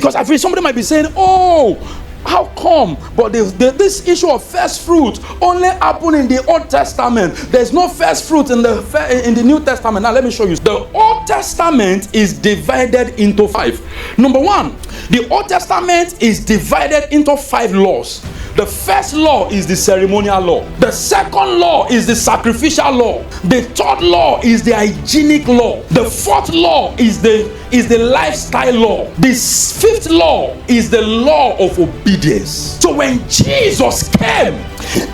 Because I feel somebody might be saying, oh, how come? But this issue of first fruit only happened in the Old Testament. There's no first fruit in the New Testament. Now let me show you. The Old Testament is divided into 5. Number 1, the Old Testament is divided into 5 laws. The first law is the ceremonial law. The second law is the sacrificial law. The third law is the hygienic law. The fourth law is the lifestyle law. The fifth law is the law of obedience. So when Jesus came,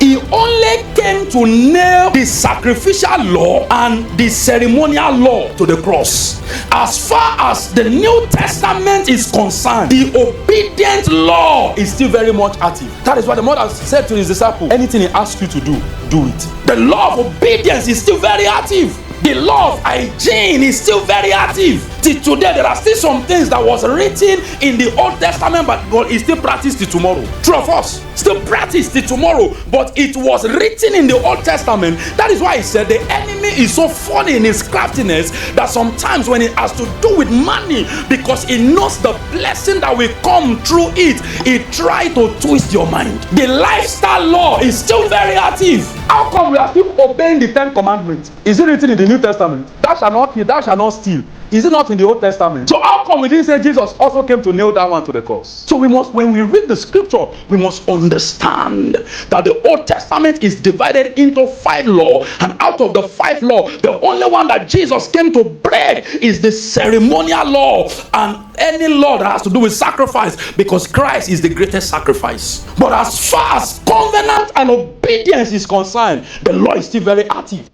he only came to nail the sacrificial law and the ceremonial law to the cross. As far as the New Testament is concerned, the obedient law is still very much active. That is why the mother said to his disciple, anything he asks you to do, do it. The law of obedience is still very active. The law of hygiene is still very active. Till today, there are still some things that was written in the Old Testament, but it's still practiced till tomorrow. True of us, still practiced till tomorrow, but it was written in the Old Testament. That is why he said the enemy is so funny in his craftiness that sometimes when it has to do with money, because he knows the blessing that will come through it, he tries to twist your mind. The lifestyle law is still very active. How come we are still obeying the 10 commandments? Is it written in the New Testament? Thou shalt not kill, thou shalt not steal. Is it not in the Old Testament? So how come we didn't say Jesus also came to nail that one to the cross? So we must, when we read the scripture, we must understand that the Old Testament is divided into 5 laws, and out of the 5 laws, the only one that Jesus came to break is the ceremonial law and any law that has to do with sacrifice, because Christ is the greatest sacrifice. But as far as covenant and obedience is concerned, the law is still very active.